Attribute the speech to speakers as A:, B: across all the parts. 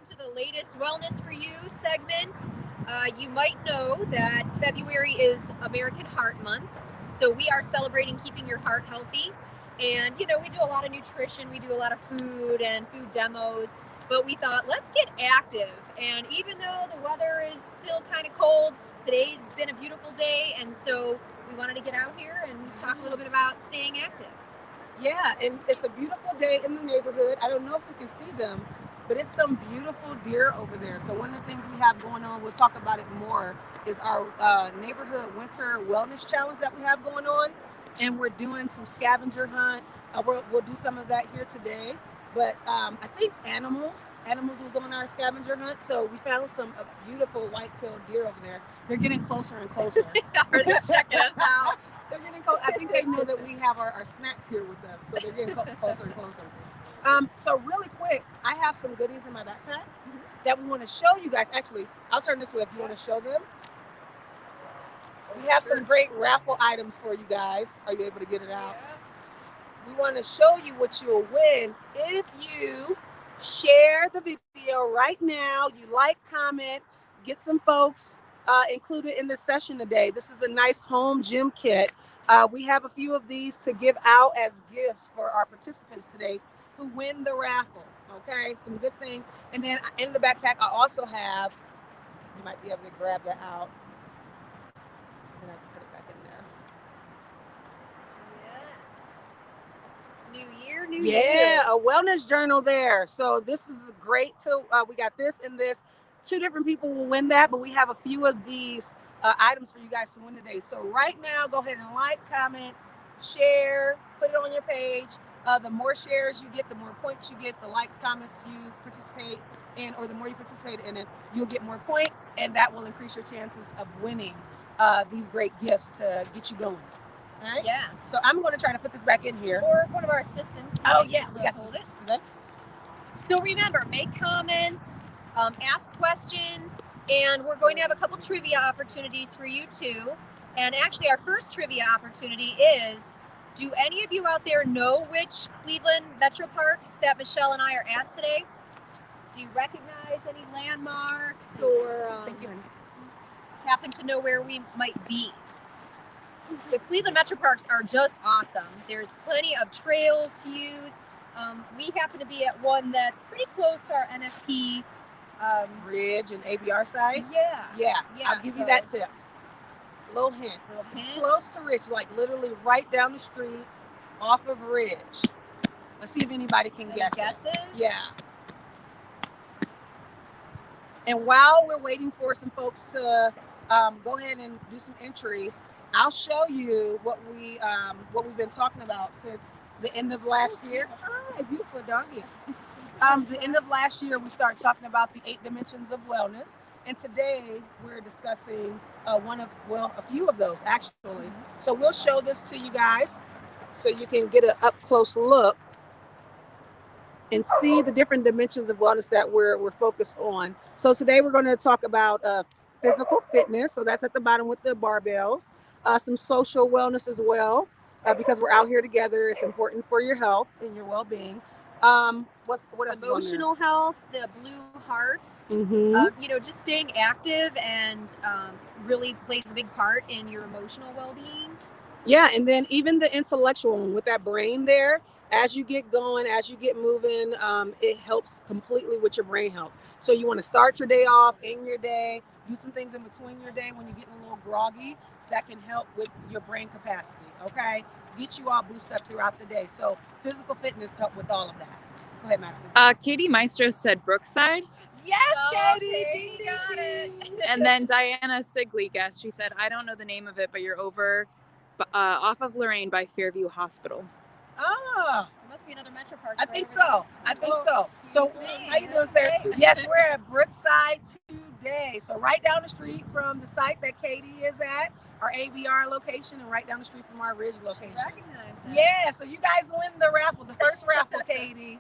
A: to the latest Wellness for You segment. You might know that February is American Heart Month, so we are celebrating keeping your heart healthy. And we do a lot of nutrition, we do a lot of food and food demos, but we thought let's get active. And even though the weather is still kind of cold, today's been a beautiful day, and so we wanted to get out here and talk a little bit about staying active.
B: Yeah, and it's a beautiful day in the neighborhood. I don't know if we can see them, but it's some beautiful deer over there. So one of the things we have going on, we'll talk about it more, is our neighborhood winter wellness challenge that we have going on. And we're doing some scavenger hunt. We'll do some of that here today. But I think animals was on our scavenger hunt. So we found some beautiful white-tailed deer over there. They're getting closer and closer.
A: Are they checking us out?
B: They're getting close. I think they know that we have our snacks here with us, so they're getting closer and closer. So really quick, I have some goodies in my backpack that we want to show you guys. Actually, I'll turn this way if you want to show them. We have some great raffle items for you guys. Are you able to get it out?
A: Yeah.
B: We want to show you what you'll win if you share the video right now. You like, comment, get some folks included in this session today. This is a nice home gym kit. We have a few of these to give out as gifts for our participants today who win the raffle. Okay, some good things. And then in the backpack, I also have, you might be able to grab that out. And I can put it back in there.
A: Yes. New year, new
B: Yeah,
A: year.
B: a wellness journal there. So this is great. We got this and this. 2 different people will win that, but we have a few of these items for you guys to win today. So right now, go ahead and like, comment, share, put it on your page. The more shares you get, the more points you get. The likes, comments you participate in, or the more you participate in it, you'll get more points, and that will increase your chances of winning these great gifts to get you going. All right?
A: Yeah.
B: So I'm going to try to put this back in here.
A: Or one of our assistants.
B: Oh yeah, we got some
A: hold it.
B: assistants today.
A: So remember, make comments, ask questions, and we're going to have a couple trivia opportunities for you too. And actually, our first trivia opportunity is, do any of you out there know which Cleveland Metro Parks that Michelle and I are at today? Do you recognize any landmarks or
B: Thank you, honey.
A: happen to know where we might be? The Cleveland Metro Parks are just awesome. There's plenty of trails to use. We happen to be at one that's pretty close to our NFP.
B: Ridge and ABR side.
A: Yeah.
B: Yeah,
A: Yeah,
B: I'll give you
A: so-
B: that tip. Little hint.
A: Little
B: It's
A: hint.
B: close to Ridge, like literally right down the street off of Ridge. Let's see if anybody can
A: Any
B: guess it.
A: guesses?
B: Yeah. And while we're waiting for some folks to go ahead and do some entries, I'll show you what we've been talking about since the end of last year. Hi, beautiful doggy. The end of last year, we started talking about the 8 dimensions of wellness. And today we're discussing a few of those actually. So we'll show this to you guys so you can get an up close look and see the different dimensions of wellness that we're focused on. So today we're going to talk about physical fitness. So that's at the bottom with the barbells. Some social wellness as well, because we're out here together. It's important for your health and your well-being. What else?
A: Emotional health, the blue heart.
B: Mm-hmm.
A: Just staying active and really plays a big part in your emotional well-being.
B: Yeah, and then even the intellectual one with that brain there. As you get going, as you get moving, it helps completely with your brain health. So you want to start your day off, end your day, do some things in between your day when you're getting a little groggy. That can help with your brain capacity. Okay, get you all boosted up throughout the day. So physical fitness help with all of that. Go ahead, Madison.
C: Katie Maestro said Brookside.
B: Yes,
A: Oh,
B: Katie.
A: Katie
B: Ding,
A: got
B: ding,
A: it.
B: ding.
C: And then Diana Sigley guessed. She said, I don't know the name of it, but you're over off of Lorraine by Fairview Hospital.
B: Ah,
A: There must be another Metro Park.
B: I think so. So
A: excuse me.
B: how you doing, sir? Yes, we're at Brookside today. So right down the street from the site that Katie is at, our ABR location, and right down the street from our Ridge location.
A: Recognized it.
B: Yeah, so you guys win the raffle, the first raffle, Katie.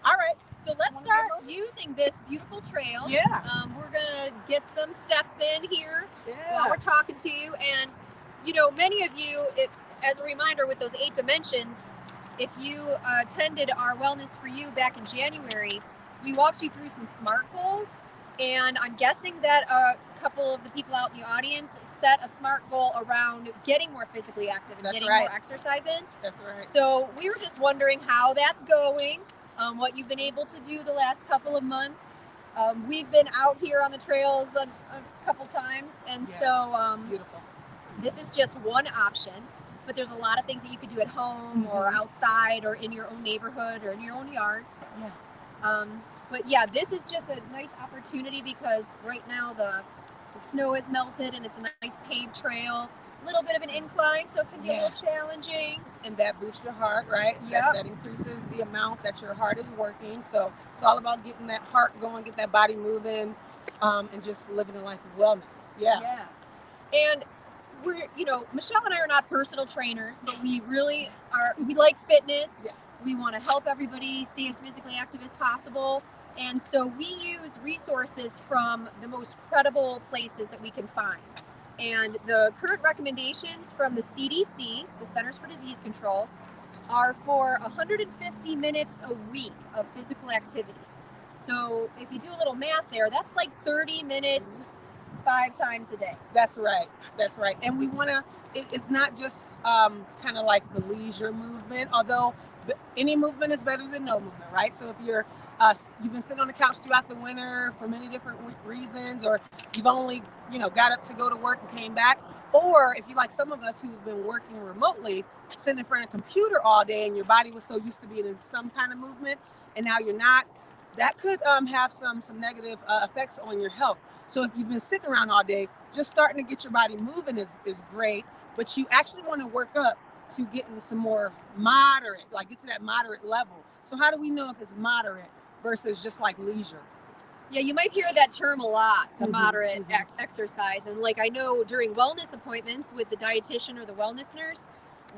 B: All right.
A: So let's start using this beautiful trail.
B: Yeah.
A: We're gonna get some steps in here while
B: Yeah.
A: we're talking to you, and many of you, as a reminder, with those 8 dimensions, if you attended our Wellness for You back in January, we walked you through some SMART goals, and I'm guessing that a couple of the people out in the audience set a SMART goal around getting more physically active and
B: That's
A: getting
B: right.
A: more exercise in.
B: That's right.
A: So we were just wondering how that's going, what you've been able to do the last couple of months. We've been out here on the trails a couple times, and
B: Yeah,
A: so
B: it's beautiful.
A: this is just one option, but there's a lot of things that you could do at home or
B: Mhm.
A: outside or in your own neighborhood or in your own yard.
B: Yeah.
A: But yeah, this is just a nice opportunity because right now the snow has melted and it's a nice paved trail. A little bit of an incline, so it can be a
B: Yeah.
A: little challenging.
B: And that boosts your heart, right?
A: Yep.
B: That increases the amount that your heart is working. So it's all about getting that heart going, get that body moving, and just living a life of wellness. Yeah.
A: And we're, Michelle and I are not personal trainers, but we really are, we like fitness.
B: Yeah.
A: We want to help everybody stay as physically active as possible. And so we use resources from the most credible places that we can find. And the current recommendations from the CDC, the Centers for Disease Control, are for 150 minutes a week of physical activity. So if you do a little math there, that's like 30 minutes 5 times a day.
B: That's right. That's right. And we want to, it's not just kind of like the leisure movement, although any movement is better than no movement, right? So if you've been sitting on the couch throughout the winter for many different reasons, or you've only, got up to go to work and came back, or if you like some of us who've been working remotely, sitting in front of a computer all day and your body was so used to being in some kind of movement and now you're not, that could have some negative effects on your health. So if you've been sitting around all day, just starting to get your body moving is great, but you actually want to work up to getting some more moderate, like get to that moderate level. So how do we know if it's moderate versus just like leisure?
A: Yeah, you might hear that term a lot, the
B: Mhm,
A: moderate
B: mhm.
A: exercise. And like I know during wellness appointments with the dietitian or the wellness nurse,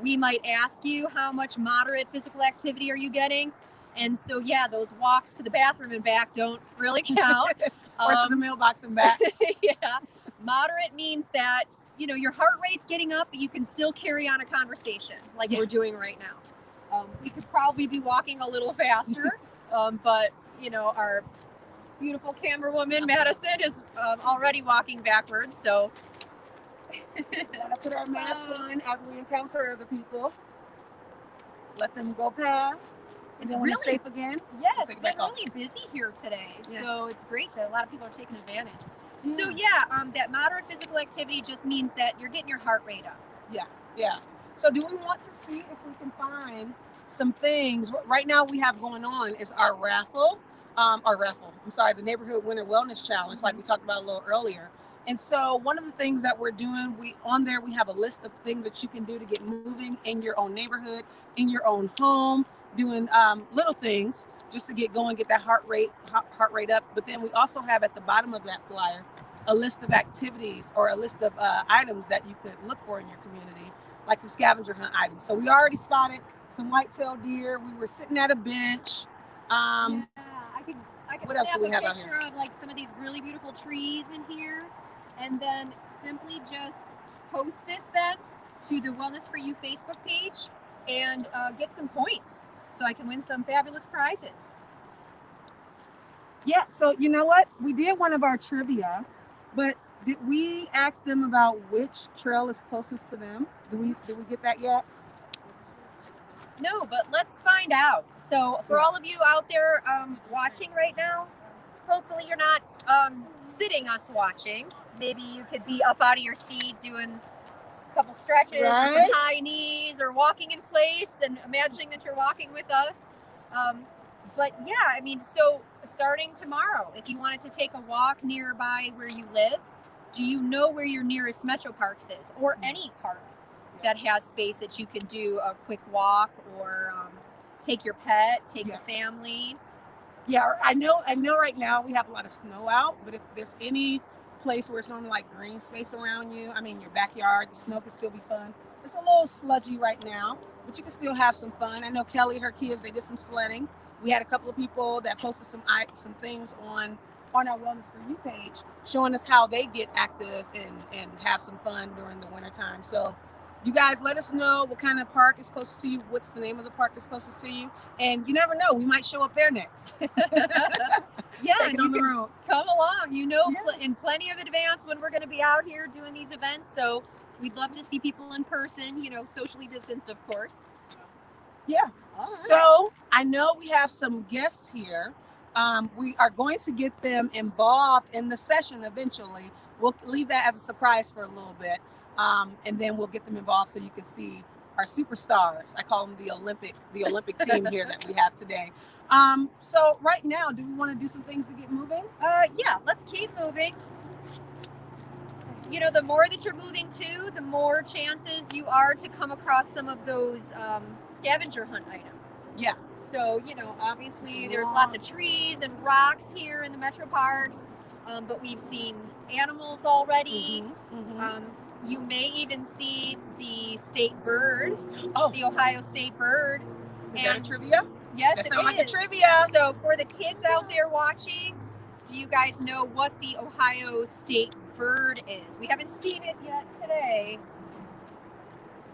A: we might ask you how much moderate physical activity are you getting? And so yeah, those walks to the bathroom and back don't really count.
B: Or to the mailbox and back.
A: Yeah. Moderate means that, your heart rate's getting up, but you can still carry on a conversation like
B: Yeah.
A: we're doing right now. We could probably be walking a little faster, but, our beautiful camera woman, Madison, is already walking backwards. So
B: We want to put our mask on as we encounter other people. Let them go past. And then when it's
A: really-
B: safe again,
A: yeah,
B: let's
A: it's
B: take it
A: been
B: back off.
A: really busy here today.
B: Yeah.
A: So it's great that a lot of people are taking advantage. So yeah, that moderate physical activity just means that you're getting your heart rate up.
B: Yeah. So do we want to see if we can find some things? Right now we have going on is our raffle. The Neighborhood Winter Wellness Challenge, like we talked about a little earlier. And so one of the things that we're doing, we have a list of things that you can do to get moving in your own neighborhood, in your own home, doing little things just to get going, get that heart rate up. But then we also have at the bottom of that flyer a list of activities or a list of items that you could look for in your community, like some scavenger hunt items. So we already spotted some white-tailed deer. We were sitting at a bench.
A: Yeah, I could
B: What else
A: snap
B: do we
A: a
B: have out
A: picture of like some of these really beautiful trees in here, and then simply just post this then to the Wellness for You Facebook page and get some points so I can win some fabulous prizes.
B: Yeah, so you know what? We did one of our trivia, but did we ask them about which trail is closest to them? Did we get that yet?
A: No, but let's find out. So for all of you out there watching right now, hopefully you're not sitting us watching. Maybe you could be up out of your seat doing a couple stretches or some
B: Right.
A: high knees or walking in place and imagining that you're walking with us. But yeah, so starting tomorrow, if you wanted to take a walk nearby where you live, do you know where your nearest Metro Parks is, or any park that has space that you can do a quick walk, or take your pet, take
B: Yeah.
A: the family?
B: Yeah, I know right now we have a lot of snow out, but if there's any place where it's normally like green space around you, your backyard, the snow can still be fun. It's a little sludgy right now, but you can still have some fun. I know Kelly, her kids, they did some sledding. We had a couple of people that posted some things on our Wellness for You page showing us how they get active and have some fun during the wintertime. So You guys let us know what kind of park is closest to you. What's the name of the park that's closest to you? And you never know, we might show up there next.
A: Yeah,
B: Take
A: and
B: it
A: you
B: on the
A: can
B: road.
A: come along. You know,
B: Yeah.
A: in plenty of advance when we're going to be out here doing these events. So we'd love to see people in person. You know, socially distanced, of course.
B: Yeah.
A: All right.
B: So I know we have some guests here. We are going to get them involved in the session eventually. We'll leave that as a surprise for a little bit. And then we'll get them involved so you can see our superstars. I call them the Olympic team here that we have today. So right now, do we want to do some things to get moving?
A: Yeah, let's keep moving. You know, the more that you're moving too, the more chances you are to come across some of those scavenger hunt items.
B: Yeah.
A: So, you know, obviously
B: Some
A: there's lots of
B: rocks.
A: trees and rocks here in the metro parks, but we've seen animals already. You may even see the state bird,
B: Oh,
A: the Ohio state bird.
B: is that a
A: And
B: trivia?
A: yes,
B: That
A: it
B: sounds like a
A: is.
B: trivia.
A: So for the kids out there watching, do you guys know what the Ohio state bird is? We haven't seen it yet today,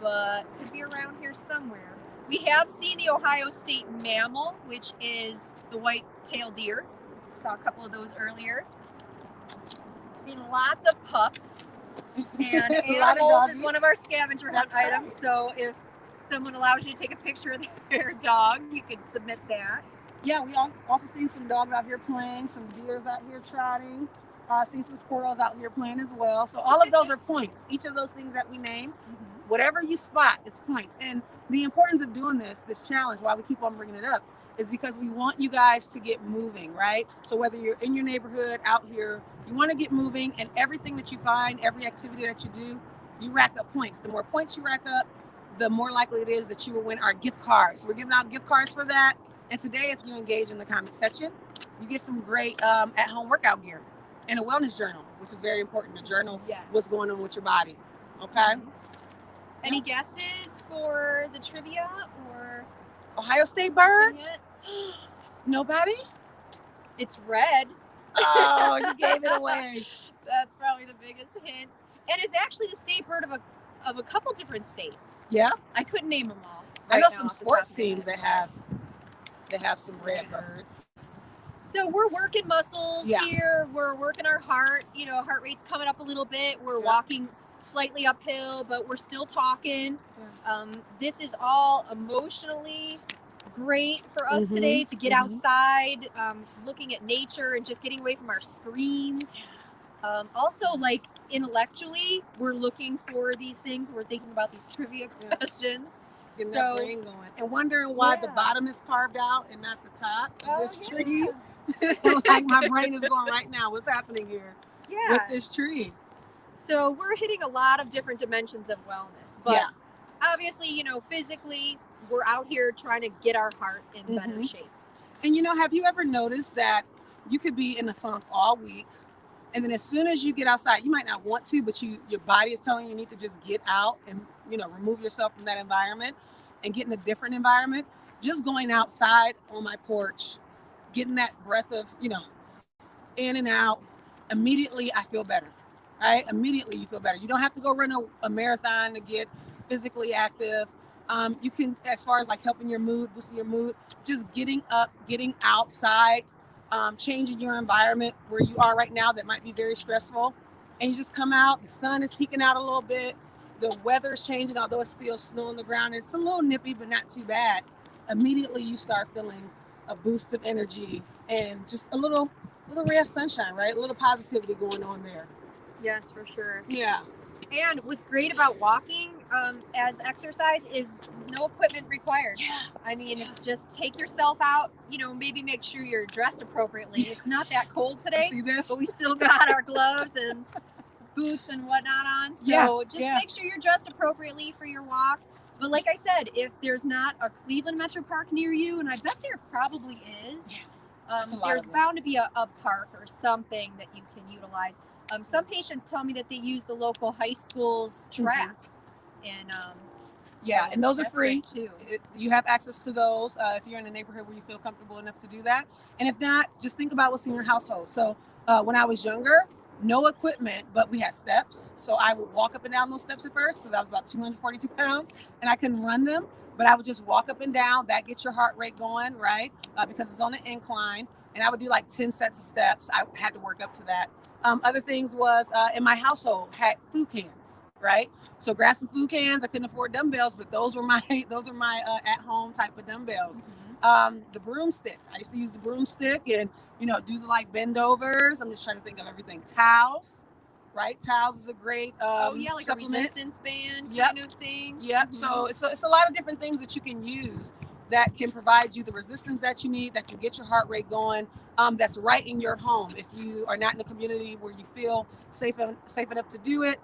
A: but could be around here somewhere. We have seen the Ohio state mammal, which is the white-tailed deer. Saw a couple of those earlier. Seen lots of pups. And
B: A lot of
A: animals is
B: doggies.
A: one of our scavenger hunt
B: That's right.
A: items. So if someone allows you to take a picture of their dog, you can submit that.
B: Yeah, we also seen some dogs out here playing, some deers out here trotting, seen some squirrels out here playing as well. So all of those are points. Each of those things that we name, whatever you spot is points. And the importance of doing this challenge, why we keep on bringing it up, is because we want you guys to get moving, right? So whether you're in your neighborhood, out here, you want to get moving, and everything that you find, every activity that you do, you rack up points. The more points you rack up, the more likely it is that you will win our gift cards. We're giving out gift cards for that. And today, if you engage in the comment section, you get some great at-home workout gear and a wellness journal, which is very important. A journal,
A: Yes.
B: what's going on with your body. Okay.
A: Any guesses for the trivia or
B: Ohio State bird?
A: yet?
B: Nobody?
A: It's red.
B: Oh, you gave it away.
A: That's probably the biggest hint. And it's actually the state bird of a couple different states.
B: Yeah.
A: I couldn't name them all.
B: I
A: right
B: know
A: now
B: some
A: off the
B: sports
A: top of my
B: teams
A: head.
B: that have some red birds.
A: So we're working muscles
B: Yeah.
A: here. We're working our heart. You know, heart rate's coming up a little bit. We're
B: Yeah.
A: walking slightly uphill, but we're still talking. This is all emotionally great for us
B: Mhm,
A: today to get
B: mhm.
A: outside, looking at nature and just getting away from our screens. Also, like intellectually, we're looking for these things. We're thinking about these trivia
B: Yeah.
A: questions.
B: Getting
A: So-
B: that brain going. And wondering why the
A: Yeah.
B: bottom is carved out and not the top of
A: Oh,
B: this
A: yeah.
B: tree. Like my brain is going right now. What's happening here
A: Yeah.
B: with this tree?
A: So we're hitting a lot of different dimensions of wellness. But
B: Yeah.
A: obviously, you know, physically, we're out here trying to get our heart in better
B: Mhm.
A: shape.
B: And you know, have you ever noticed that you could be in a funk all week, and then as soon as you get outside, you might not want to, but your body is telling you need to just get out and, you know, remove yourself from that environment and get in a different environment. Just going outside on my porch, getting that breath of, you know, in and out, immediately I feel better, right? Immediately you feel better. You don't have to go run a marathon to get physically active. You can, as far as like helping your mood, boosting your mood, just getting up, getting outside, changing your environment where you are right now that might be very stressful. And you just come out, the sun is peeking out a little bit, the weather is changing, although it's still snow on the ground. It's a little nippy, but not too bad. Immediately you start feeling a boost of energy and just a little ray of sunshine, right? A little positivity going on there.
A: Yes, for sure.
B: Yeah.
A: And what's great about walking as exercise is no equipment required. I mean, it's just take yourself out, you know, maybe make sure you're dressed appropriately. It's not that cold today,
B: See this?
A: but we still got our gloves and boots and whatnot on. So
B: Yeah,
A: just
B: yeah.
A: make sure you're dressed appropriately for your walk. But like I said, if there's not a Cleveland Metro Park near you, and I bet there probably is,
B: there's a lot
A: there's
B: of them.
A: bound to be a park or something that you can utilize. Some patients tell me that they use the local high school's track, and
B: Yeah,
A: so
B: and those are
A: that's
B: free.
A: great, too.
B: You have access to those if you're in a neighborhood where you feel comfortable enough to do that. And if not, just think about what's in your household. So when I was younger, no equipment, but we had steps. So I would walk up and down those steps at first because I was about 242 pounds and I couldn't run them. But I would just walk up and down. That gets your heart rate going, right? Because it's on an incline. And I would do like 10 sets of steps. I had to work up to that. Other things was in my household had food cans, right? So grab some food cans. I couldn't afford dumbbells, but those were my at home type of dumbbells. The broomstick. I used to use the broomstick and do the like bend overs. I'm just trying to think of everything. Towels, right? Towels is a great
A: like
B: supplement.
A: a resistance band
B: Yep.
A: kind of thing.
B: Yep. So it's a lot of different things that you can use that can provide you the resistance that you need, that can get your heart rate going. That's right in your home. If you are not in a community where you feel safe enough to do it,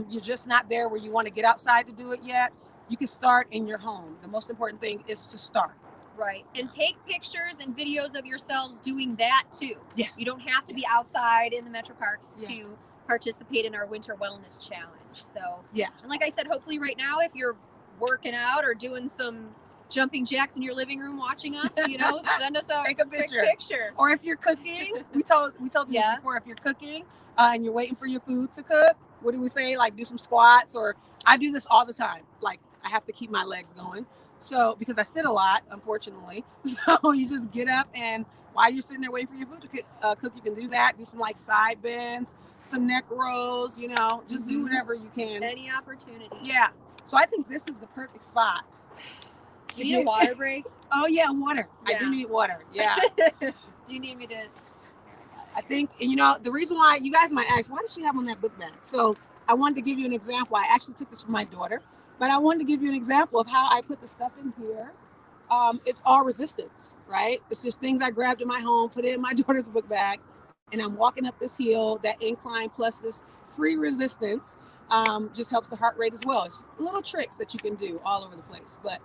B: you're just not there where you want to get outside to do it yet. You can start in your home. The most important thing is to start.
A: Right. And take pictures and videos of yourselves doing that too.
B: Yes.
A: You don't have to be outside in the metro parks to participate in our winter wellness challenge. So, and like I said, hopefully right now, if you're working out or doing some jumping jacks in your living room watching us, send us
B: Take a
A: quick
B: picture.
A: picture.
B: Or if you're cooking, we told you this before, if you're cooking and you're waiting for your food to cook, what do we say? Like do some squats, or I do this all the time. Like I have to keep my legs going. So, because I sit a lot, unfortunately. So you just get up and while you're sitting there waiting for your food to cook, you can do that. Do some like side bends, some neck rolls, just do whatever you can.
A: Any opportunity.
B: Yeah. So I think this is the perfect spot.
A: Do you need a water break?
B: Oh yeah, water. Yeah. I do need water. Yeah.
A: Do you need me to?
B: I think, the reason why you guys might ask, why does she have on that book bag? So I wanted to give you an example. I actually took this from my daughter. But I wanted to give you an example of how I put the stuff in here. It's all resistance, right? It's just things I grabbed in my home, put it in my daughter's book bag, and I'm walking up this hill, that incline plus this free resistance just helps the heart rate as well. It's little tricks that you can do all over the place, but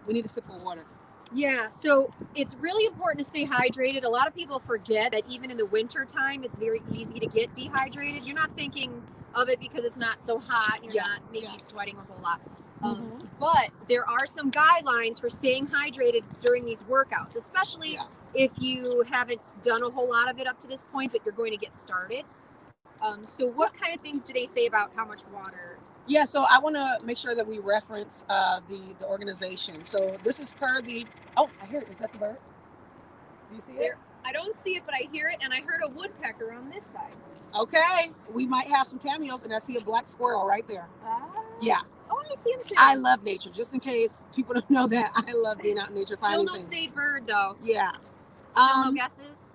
B: we need a sip of water.
A: Yeah, so it's really important to stay hydrated. A lot of people forget that even in the winter time, it's very easy to get dehydrated. You're not thinking of it because it's not so hot. You're not maybe sweating a whole lot. But there are some guidelines for staying hydrated during these workouts, especially if you haven't done a whole lot of it up to this point, but you're going to get started. So what kind of things do they say about how much water?
B: Yeah, so I want to make sure that we reference the organization. So this is per the, I hear it. Is that the bird? Do you see it?
A: I don't see it, but I hear it, and I heard a woodpecker on this side.
B: Okay, we might have some cameos, and I see a black squirrel right there. Yeah.
A: Oh, I see him too.
B: I love nature. Just in case people don't know that, I love being out in nature.
A: Still no state bird, though.
B: Yeah.
A: Still no guesses?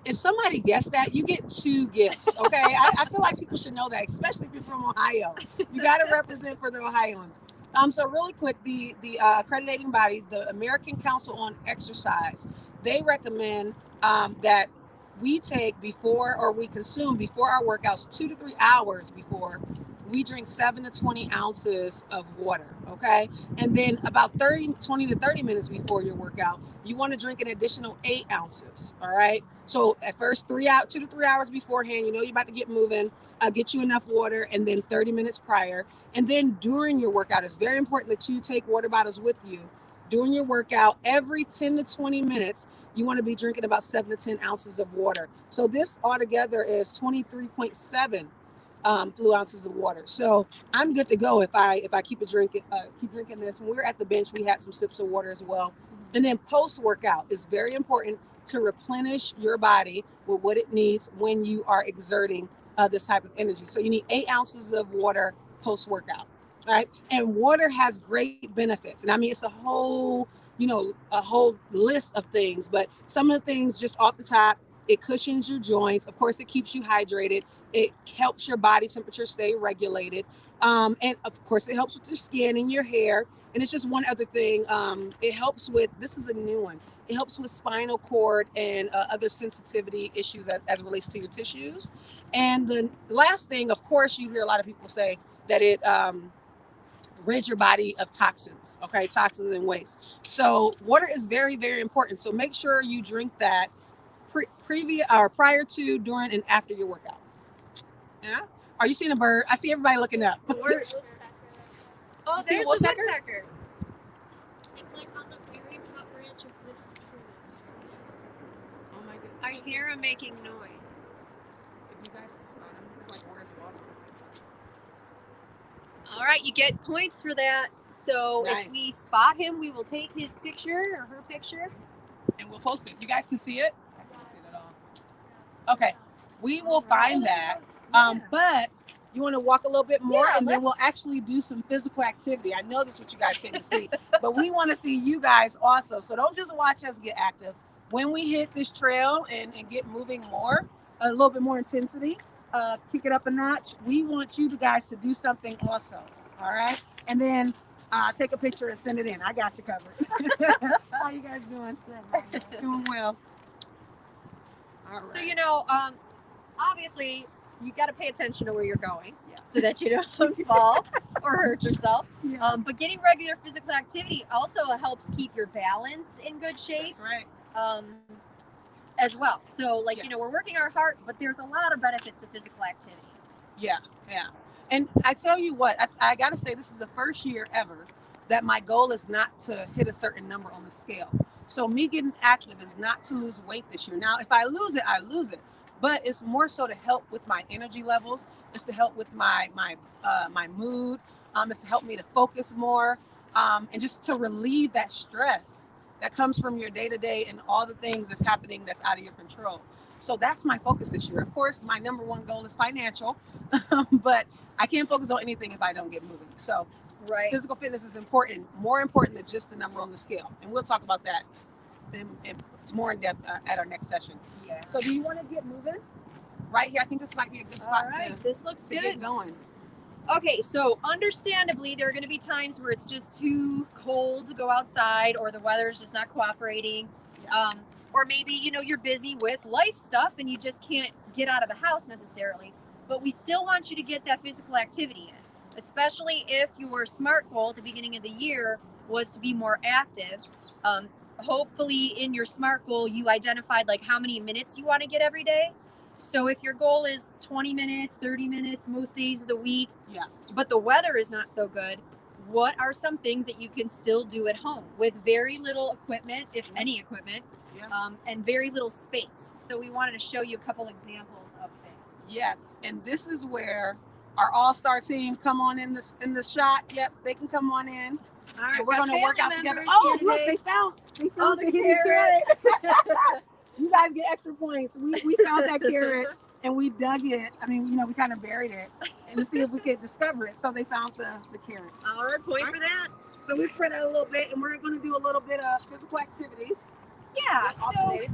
B: If somebody guessed that, you get 2 gifts, okay? I feel like people should know that, especially if you're from Ohio. You got to represent for the Ohioans. So really quick, the accrediting body, the American Council on Exercise, they recommend that we take before, or we consume before our workouts, 2 to 3 hours before, we drink 7 to 20 ounces of water, okay? And then about 20 to 30 minutes before your workout, you want to drink an additional 8 ounces, all right? So at first, 2 to 3 hours beforehand, you're about to get moving, get you enough water, and then 30 minutes prior. And then during your workout, it's very important that you take water bottles with you. During your workout, every 10 to 20 minutes, you want to be drinking about 7 to 10 ounces of water. So this altogether is 23.7 fluid ounces of water. So I'm good to go if I keep drinking this. When we were at the bench, we had some sips of water as well. And then post-workout is very important to replenish your body with what it needs when you are exerting this type of energy. So you need 8 ounces of water post-workout, right? And water has great benefits. And I mean, it's a whole list of things, but some of the things just off the top, it cushions your joints. Of course, it keeps you hydrated. It helps your body temperature stay regulated. And of course, it helps with your skin and your hair. And it's just one other thing. It helps with, this is a new one. It helps with spinal cord and other sensitivity issues as it relates to your tissues. And the last thing, of course, you hear a lot of people say that it rid your body of toxins, okay? Toxins and waste. So water is very, very important. So make sure you drink that prior to, during, and after your workout. Yeah? Are you seeing a bird? I see everybody looking up.
A: Oh, there's the woodpecker.
D: It's like on the very top branch of this tree.
C: Oh my goodness. I hear him making noise.
B: guys can spot him. It's like where's water.
A: All right, you get points for that. So
B: Nice.
A: if we spot him, we will take his picture or her picture.
B: And we'll post it. You guys can see it? I can't see it at all. Okay. We will find that. But you want to walk a little bit more,
A: Yeah,
B: and then we'll
A: let's-
B: actually do some physical activity. I know this is what you guys can't see, but we want to see you guys also. So don't just watch us get active. When we hit this trail and get moving more, a little bit more intensity, kick it up a notch, we want you guys to do something also. All right? And then take a picture and send it in. I got you covered. How you guys doing? Doing well. All right.
A: So obviously you got to pay attention to where you're going
B: Yeah.
A: so that you don't fall or hurt yourself.
B: Yeah.
A: But getting regular physical activity also helps keep your balance in good shape
B: That's right.
A: as well. So
B: Yeah.
A: we're working our heart, but there's a lot of benefits to physical activity.
B: Yeah, yeah. And I tell you what, I got to say, this is the first year ever that my goal is not to hit a certain number on the scale. So me getting active is not to lose weight this year. Now, if I lose it, I lose it. But it's more so to help with my energy levels. It's to help with my mood. It's to help me to focus more, and just to relieve that stress that comes from your day to day and all the things that's happening that's out of your control. So that's my focus this year. Of course, my number one goal is financial, but I can't focus on anything if I don't get moving. So
A: Right.
B: physical fitness is important, more important than just the number on the scale. And we'll talk about that in more in depth at our next session.
A: Yeah.
B: So do you want to get moving? Right here, I think this might be a good
A: All
B: spot
A: right.
B: to
A: This looks
B: get
A: good.
B: going.
A: Okay, so understandably, there are going to be times where it's just too cold to go outside, or the weather's just not cooperating,
B: Yeah.
A: or maybe you're busy with life stuff and you just can't get out of the house necessarily. But we still want you to get that physical activity in, especially if your SMART goal at the beginning of the year was to be more active. Hopefully, in your SMART goal, you identified how many minutes you want to get every day. So if your goal is 20 minutes, 30 minutes, most days of the week,
B: Yeah.
A: but the weather is not so good, what are some things that you can still do at home with very little equipment, if any equipment,
B: Yeah.
A: and very little space? So we wanted to show you a couple examples of things.
B: Yes, and this is where our all-star team come on in the shot. Yep, they can come on in.
A: All right,
B: And we're
A: got
B: going to work out
A: family
B: together.
A: members
B: Oh,
A: here
B: look,
A: today.
B: they found
A: Oh,
B: the
A: the
B: hidden
A: carrot.
B: carrot. You guys get extra points. We found that carrot and we dug it. I mean, we kind of buried it and to see if we could discover it. So they found the carrot.
A: All right, point for that.
B: So we spread out a little bit and we're going to do a little bit of physical activities.
A: Yeah, so
B: Alternated.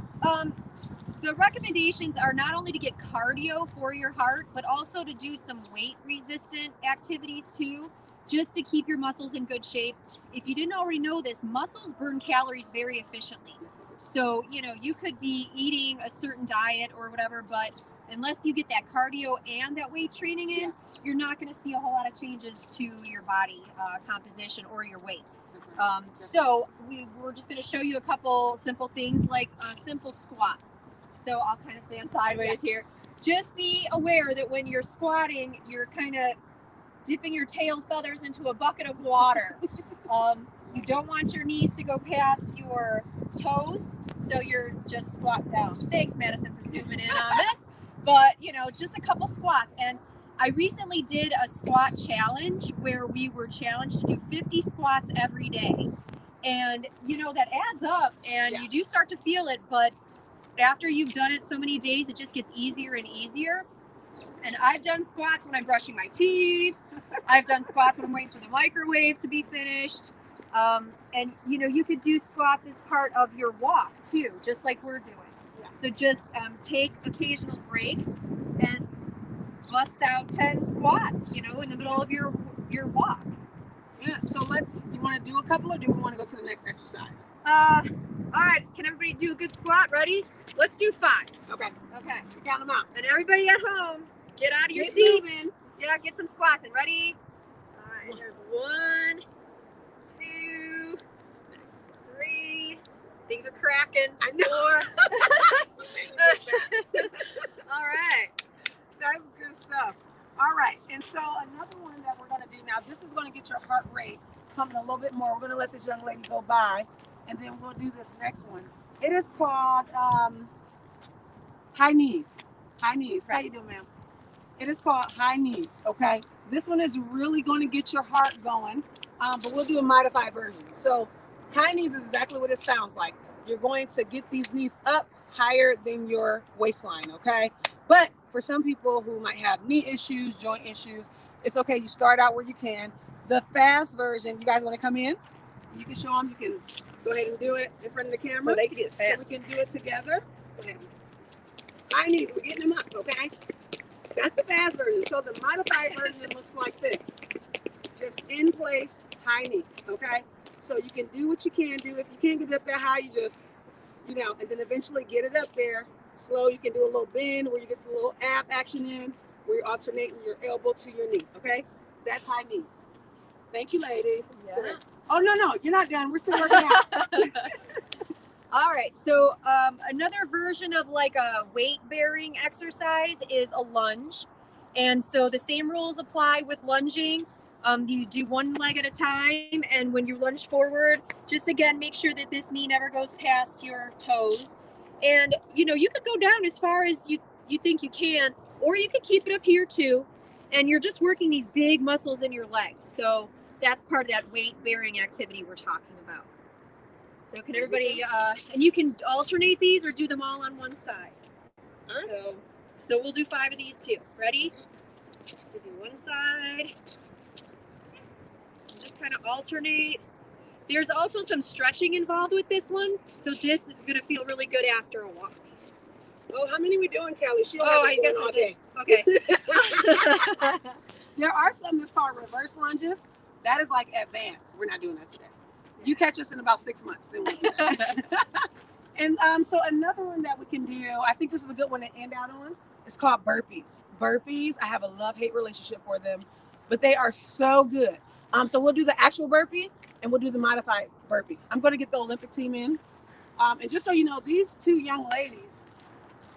A: the recommendations are not only to get cardio for your heart, but also to do some weight resistant activities too, just to keep your muscles in good shape. If you didn't already know this, muscles burn calories very efficiently. So, you could be eating a certain diet or whatever, but unless you get that cardio and that weight training in, you're not going to see a whole lot of changes to your body composition or your weight. So we're just going to show you a couple simple things like a simple squat. So I'll kind of stand sideways here. Just be aware that when you're squatting, you're kind of dipping your tail feathers into a bucket of water. You don't want your knees to go past your toes, so you're just squat down. Thanks, Madison, for zooming in on this. But, just a couple squats. And I recently did a squat challenge where we were challenged to do 50 squats every day. And, that adds up and
B: Yeah.
A: you do start to feel it. But after you've done it so many days, it just gets easier and easier. And I've done squats when I'm brushing my teeth. I've done squats when I'm waiting for the microwave to be finished. And you could do squats as part of your walk too, just like we're doing.
B: Yeah.
A: So just take occasional breaks and bust out 10 squats, in the middle of your walk.
B: Yeah, so you want to do a couple or do we want to go to the next exercise?
A: All right, can everybody do a good squat? Ready? Let's do 5.
B: Okay,
A: Okay.
B: count them out.
A: And everybody at home, get out of your
B: Get
A: seats.
B: moving.
A: Yeah, get some squats in. Ready? All right, there's 1, 2, 3. Things are cracking.
B: I know.
A: 4. All right.
B: That's good stuff. All right, and so another one that we're going to do now, this is going to get your heart rate pumping a little bit more. We're going to let this young lady go by, and then we'll do this next one. It is called high knees. High knees. How you doing, ma'am? It is called high knees, okay? This one is really going to get your heart going, but we'll do a modified version. So high knees is exactly what it sounds like. You're going to get these knees up higher than your waistline, okay? But for some people who might have knee issues, joint issues, it's okay. You start out where you can. The fast version, you guys want to come in? You can show them. You can go ahead and do it in front of the camera.
A: They can do it
B: So we can do it together. Go ahead. High knees, we're getting them up, okay? That's the fast version. So the modified version looks like this. Just in place, high knee, okay? So you can do what you can do. If you can't get it up that high, you just, and then eventually get it up there. Slow, you can do a little bend where you get the little ab action in, where you're alternating your elbow to your knee, okay? That's high knees. Thank you, ladies.
A: Yeah.
B: Oh, no, you're not done. We're still working out.
A: All right, so another version of like a weight bearing exercise is a lunge. And so the same rules apply with lunging. You do one leg at a time, and when you lunge forward, just again, make sure that this knee never goes past your toes. And you could go down as far as you think you can, or you could keep it up here too. And you're just working these big muscles in your legs. So that's part of that weight bearing activity we're talking about. So can everybody, and you can alternate these or do them all on one side. So we'll do 5 of these too. Ready? So do one side. Just kind of alternate. There's also some stretching involved with this one. So this is going to feel really good after a walk.
B: Oh, how many we doing, Kelly? She
A: I guess
B: all day.
A: Okay.
B: There are some that's called reverse lunges. That is like advanced. We're not doing that today. You catch us in about 6 months, then we'll do that. And so another one that we can do, I think this is a good one to end out on, is called burpees. Burpees, I have a love-hate relationship for them, but they are so good. So we'll do the actual burpee and we'll do the modified burpee. I'm going to get the Olympic team in. And just so you know, these 2 young ladies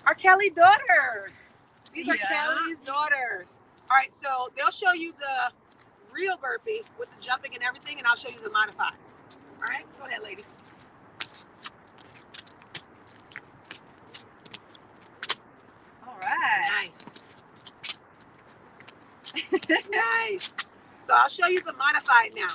B: are Kelly's daughters. These are Kelly's daughters. All right, so they'll show you the real burpee with the jumping and everything, and I'll show you the modified. All right, go ahead, ladies.
A: All right.
B: Nice. Nice. So I'll show you the modified now.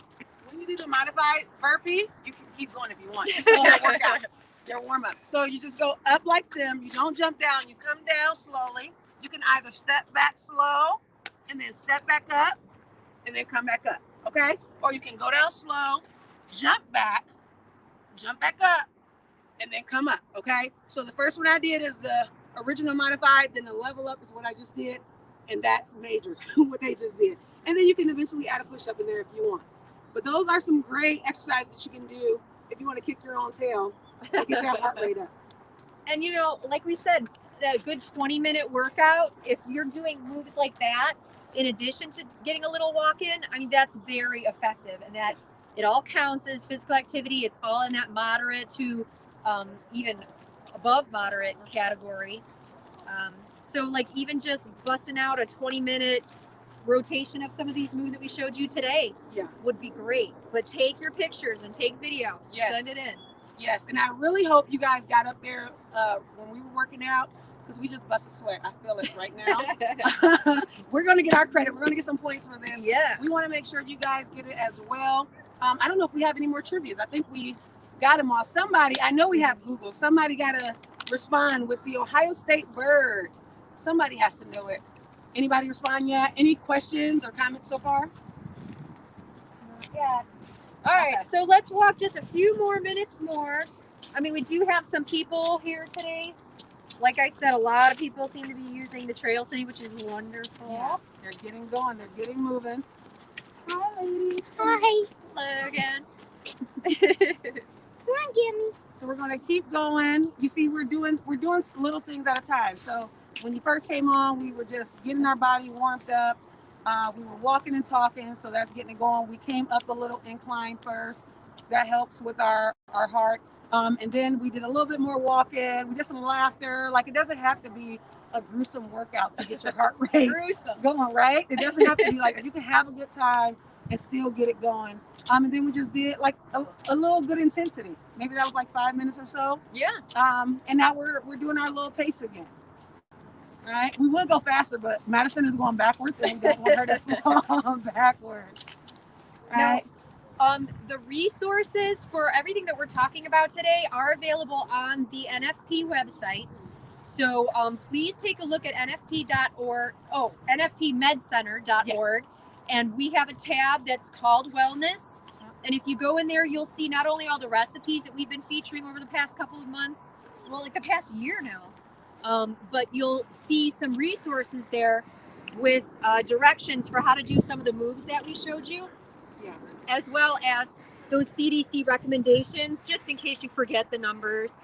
B: When you do the modified burpee, you can keep going if you want. It's a little workout. They're warm up. So you just go up like them. You don't jump down. You come down slowly. You can either step back slow and then step back up and then come back up. Okay? Or you can go down slow, jump back up, and then come up. Okay? So the first one I did is the original modified, then the level up is what I just did, and that's major, what they just did. And then you can eventually add a push-up in there if you want. But those are some great exercises that you can do if you want to kick your own tail and get that heart rate up.
A: And like we said, a good 20-minute workout, if you're doing moves like that, in addition to getting a little walk in, I mean, that's very effective. And that it all counts as physical activity. It's all in that moderate to even above moderate category. So like even just busting out a 20-minute rotation of some of these moves that we showed you today would be great. But take your pictures and take video.
B: Yes.
A: Send it in.
B: Yes, and I really hope you guys got up there when we were working out, because we just bust a sweat. I feel it right now. We're going to get our credit. We're going to get some points for this.
A: Yeah.
B: We want to make sure you guys get it as well. I don't know if we have any more trivias. I think we got them all. I know we have Google. Somebody got to respond with the Ohio State bird. Somebody has to know it. Anybody respond yet? Any questions or comments so far?
A: Yeah. All right, so let's walk just a few more minutes more. I mean, we do have some people here today. Like I said, a lot of people seem to be using the Trail City, which is wonderful.
B: Yeah, they're getting going. They're getting moving. Hi, ladies.
D: Hi.
A: Hello again.
D: Come on, Gimme.
B: So we're going to keep going. You see, we're doing little things at a time. So when you first came on, we were just getting our body warmed up. We were walking and talking, so that's getting it going. We came up a little incline first. That helps with our heart. And then we did a little bit more walking. We did some laughter. Like, it doesn't have to be a gruesome workout to get your heart rate going, right? It doesn't have to be like, you can have a good time and still get it going. And then we just did like a little good intensity. Maybe that was like 5 minutes or so.
A: Yeah.
B: And now we're doing our little pace again. All right, we would go faster, but Madison is going backwards, and we don't want her to fall backwards. All
A: Now,
B: right.
A: the resources for everything that we're talking about today are available on the NFP website. So please take a look at nfp.org, nfpmedcenter.org, and we have a tab that's called Wellness. And if you go in there, you'll see not only all the recipes that we've been featuring over the past couple of months, well, like the past year now, but you'll see some resources there with directions for how to do some of the moves that we showed you,
B: Yeah.
A: as well as those CDC recommendations, just in case you forget the numbers.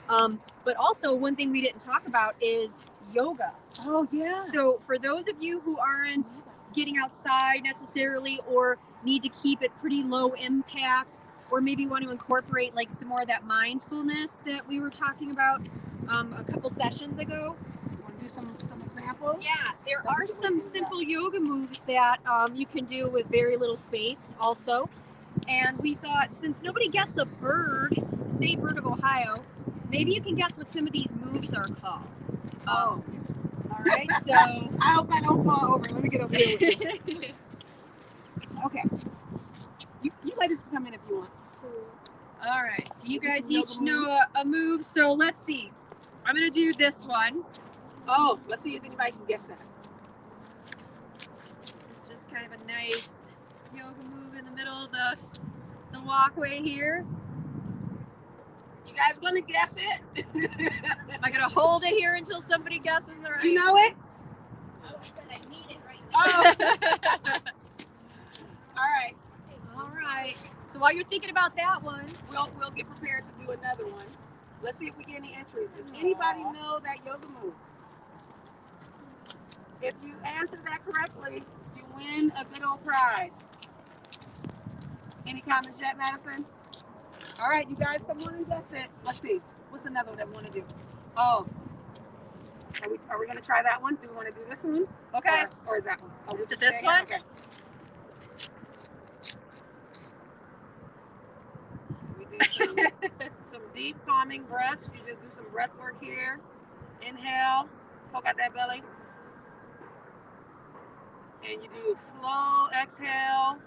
A: But also, one thing we didn't talk about is yoga.
B: Oh yeah.
A: So for those of you who aren't getting outside necessarily, or need to keep it pretty low impact, or maybe want to incorporate like some more of that mindfulness that we were talking about a couple sessions ago.
B: Want to do some examples?
A: Yeah, there are some simple yoga moves that you can do with very little space also. And we thought, since nobody guessed the state bird of Ohio, maybe you can guess what some of these moves are called.
B: Oh.
A: All right, so.
B: I hope I don't fall over. Let me get over here with you. Okay. You ladies can come in if you want.
A: All right, do you
B: Maybe
A: guys
B: some yoga
A: each know
B: moves?
A: a move? So let's see. I'm going to do this one.
B: Oh, let's see if anybody can guess that.
A: It's just kind of a nice yoga move in the middle of the walkway here.
B: You guys gonna guess it?
A: Am I going to hold it here until somebody guesses the right?
B: You know it?
A: Oh, but I need it right
B: Oh. All right.
A: All right. So while you're thinking about that one,
B: We'll get prepared to do another one. Let's see if we get any entries. Does anybody know that yoga move? If you answer that correctly, you win a good old prize. Any comments yet, Madison? All right, you guys come on and guess it. Let's see. What's another one that we want to do? Oh. Are we going to try that one? Do we want to do this one?
A: okay.
B: Or that one? Oh, we'll
A: Is it
B: just
A: this
B: stay-
A: one?
B: Okay. We do some deep calming breaths. You just do some breath work here. Inhale, poke out that belly. And you do a slow exhale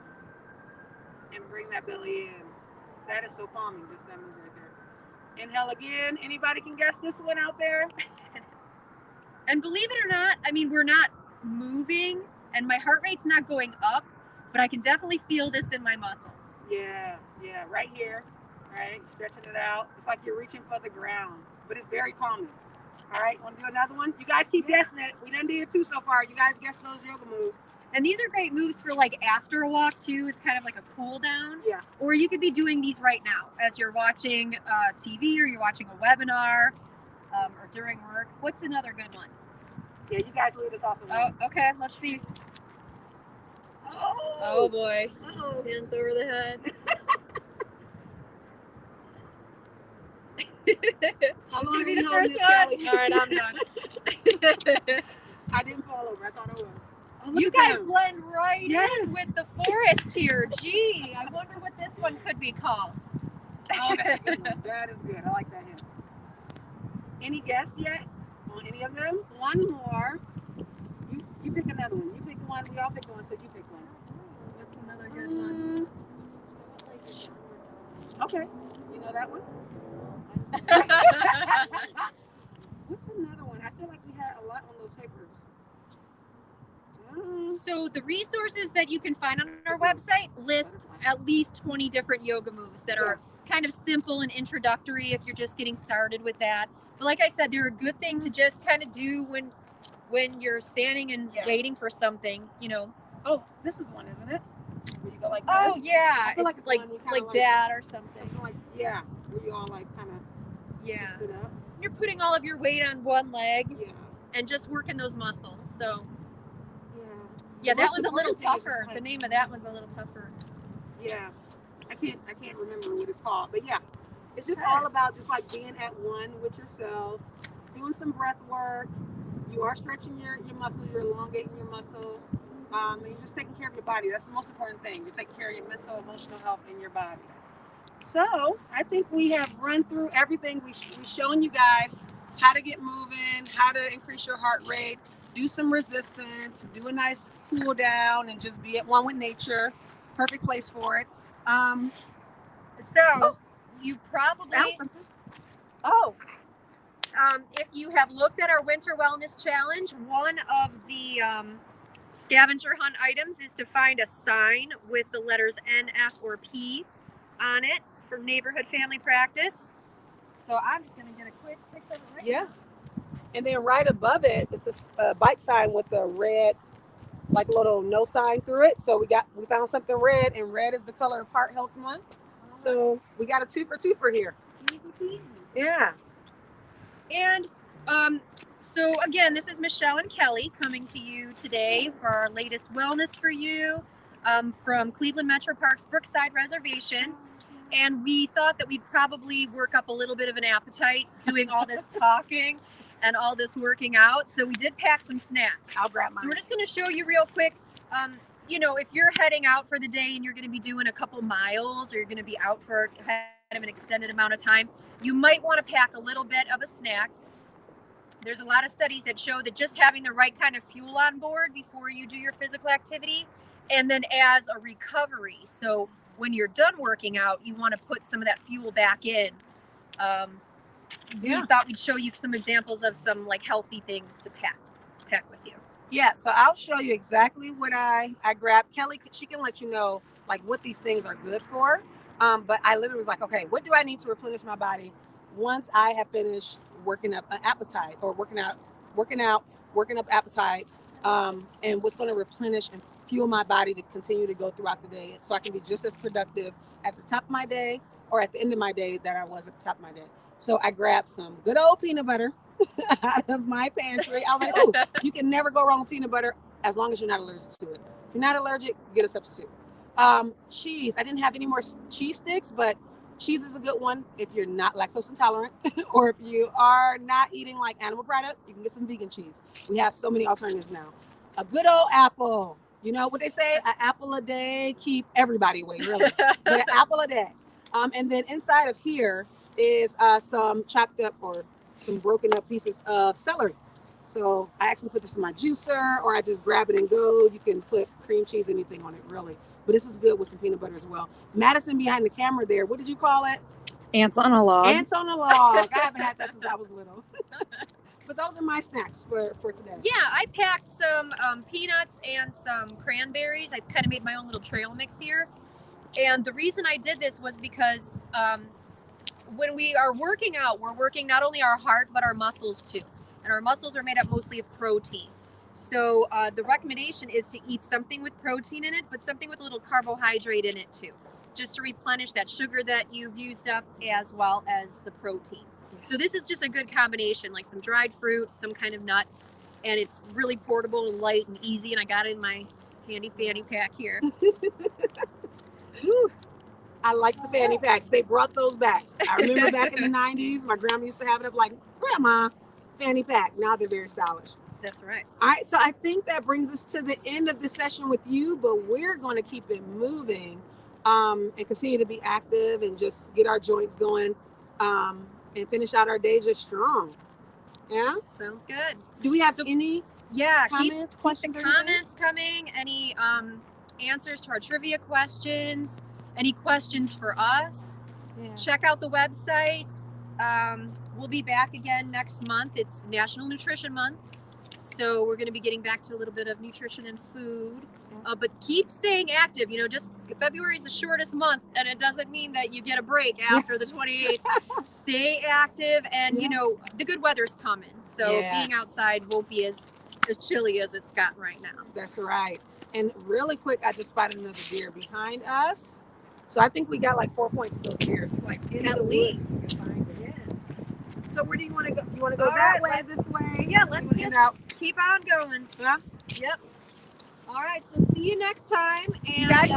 B: and bring that belly in. That is so calming, just that move right there. Inhale again. Anybody can guess this one out there?
A: And believe it or not, I mean, we're not moving and my heart rate's not going up, but I can definitely feel this in my muscles.
B: Yeah, right here. Right, stretching it out. It's like you're reaching for the ground, but it's very calming. All right, want to do another one? You guys keep guessing it. We done did two so far. You guys guess those yoga moves.
A: And these are great moves for like after a walk too. It's kind of like a cool down.
B: Yeah.
A: Or you could be doing these right now as you're watching TV or you're watching a webinar or during work. What's another good one?
B: Yeah, you guys lead us off of
A: Oh, okay. Let's see. Oh boy.
B: Uh-oh.
A: Hands over the head.
B: How
A: This
B: long
A: gonna be
B: are
A: the
B: you holding
A: first
B: this,
A: one.
B: Kelly?
A: All right, I'm done.
B: I didn't fall over. I thought I was. Oh, look
A: You
B: at
A: guys
B: them.
A: blend right
B: Yes.
A: in with the forest here. Gee, I wonder what this one could be called.
B: Oh, that's a good one. That is good. I like that hint. Any guess yet on any of them? One more. You pick another one. You pick one. We all pick one, so you pick one.
A: What's another good one?
B: Okay. You know that one? What's another one? I feel like we had a lot on those papers.
A: So the resources that you can find on our website list at least 20 different yoga moves that are kind of simple and introductory if you're just getting started with that. But like I said, they're a good thing to just kind of do when you're standing and
B: Yeah.
A: waiting for something, you know.
B: Oh, this is one, isn't it? Where you go like this?
A: Oh yeah,
B: I feel like
A: it's
B: it's
A: like
B: one you kinda
A: like
B: like-
A: that or something.
B: Something like, yeah, where you all like kind of
A: Yeah,
B: twist it up.
A: you're putting all of your weight on one leg
B: Yeah.
A: and just working those muscles. So
B: Yeah.
A: yeah,
B: The
A: that
B: most
A: one's a little
B: important thing is just,
A: tougher.
B: like-
A: The name of that one's a little tougher.
B: Yeah. I can't remember what it's called. But yeah. It's just
A: Okay.
B: all about just like being at one with yourself, doing some breath work. You are stretching your muscles, you're elongating your muscles. And you're just taking care of your body. That's the most important thing. You're taking care of your mental, emotional health in your body. So I think we have run through everything. We've shown you guys how to get moving, how to increase your heart rate, do some resistance, do a nice cool down, and just be at one with nature. Perfect place for it.
A: So you probably
B: Found something.
A: if you have looked at our Winter Wellness Challenge, one of the scavenger hunt items is to find a sign with the letters N, F, or P on it for neighborhood family practice. So I'm just gonna get a quick picture of it right
B: Yeah. And then right above it is a bike sign with a red, like little no sign through it. So we found something red, and red is the color of Heart Health Month. So we got a 2 for 2 for here. Yeah.
A: And so again, this is Michelle and Kelly coming to you today for our latest Wellness for You from Cleveland Metro Parks Brookside Reservation. And we thought that we'd probably work up a little bit of an appetite doing all this talking and all this working out. So we did pack some snacks.
B: I'll grab
A: So
B: mine.
A: we're just going to show you real quick. You know, if you're heading out for the day and you're going to be doing a couple miles, or you're going to be out for kind of an extended amount of time, you might want to pack a little bit of a snack. There's a lot of studies that show that just having the right kind of fuel on board before you do your physical activity, and then as a recovery. So when you're done working out, you want to put some of that fuel back in. We thought we'd show you some examples of some like healthy things to pack with you.
B: Yeah, so I'll show you exactly what I grabbed. Kelly, she can let you know like what these things are good for. But I literally was like, okay, what do I need to replenish my body once I have finished working up an appetite, or working up appetite, and what's going to replenish and fuel my body to continue to go throughout the day, so I can be just as productive at the top of my day or at the end of my day that I was at the top of my day. So I grabbed some good old peanut butter out of my pantry. I was like, oh, you can never go wrong with peanut butter as long as you're not allergic to it. If you're not allergic, get a substitute. Cheese. I didn't have any more cheese sticks, but cheese is a good one if you're not lactose intolerant, or if you are not eating like animal product, you can get some vegan cheese. We have so many alternatives now. A good old apple. You know what they say? An apple a day keep everybody away, really. But an apple a day. And then inside of here is some chopped up or some broken up pieces of celery. So I actually put this in my juicer, or I just grab it and go. You can put cream cheese, anything on it, really. But this is good with some peanut butter as well. Madison behind the camera there, what did you call it?
C: Ants on a log.
B: Ants on a log. I haven't had that since I was little. But those are my snacks for today.
A: Yeah, I packed some peanuts and some cranberries. I kind of made my own little trail mix here. And the reason I did this was because when we are working out, we're working not only our heart, but our muscles too. And our muscles are made up mostly of protein. So the recommendation is to eat something with protein in it, but something with a little carbohydrate in it too, just to replenish that sugar that you've used up, as well as the protein. So this is just a good combination, like some dried fruit, some kind of nuts, and it's really portable and light and easy. And I got it in my handy fanny pack here. Whew.
B: I like the fanny packs. They brought those back. I remember back in the 90s, my grandma used to have it up like, grandma, fanny pack. Now they're very stylish.
A: That's right.
B: All right, so I think that brings us to the end of this session with you, but we're going to keep it moving and continue to be active and just get our joints going and finish out our day just strong. Yeah?
A: Sounds good.
B: Do we have
A: So-
B: any
A: Yeah,
B: comments, questions?
A: keep
B: or
A: the
B: anything?
A: comments coming. Any answers to our trivia questions? Any questions for us?
B: Yeah.
A: Check out the website. We'll be back again next month. It's National Nutrition Month. So we're going to be getting back to a little bit of nutrition and food. But keep staying active. You know, just February is the shortest month, and it doesn't mean that you get a break after the 28th. Stay active, and you know, the good weather's coming. So being outside won't be as chilly as it's gotten right now.
B: That's right. And really quick, I just spotted another deer behind us. So I think we got like 4 points for those deers. It's like in
A: At
B: the
A: least.
B: woods. If we can find it. So where do you want to go? You want to go
A: All
B: that
A: right,
B: way, this way?
A: Yeah, let's
B: You wanna
A: just
B: get out.
A: keep on going.
B: Yeah?
A: Yep. All right, so see you next time. And
B: You guys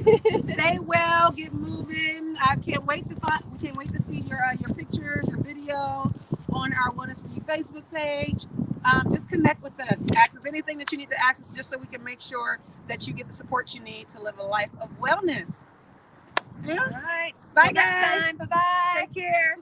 B: take care. Stay well, get moving. I can't wait to we can't wait to see your pictures, your videos on our Wellness for You Facebook page. Just connect with us. Ask us anything that you need to ask us, just so we can make sure that you get the support you need to live a life of wellness. Yeah.
A: all right.
B: Bye,
A: Till next
B: guys.
A: time. Bye-bye.
B: Take care.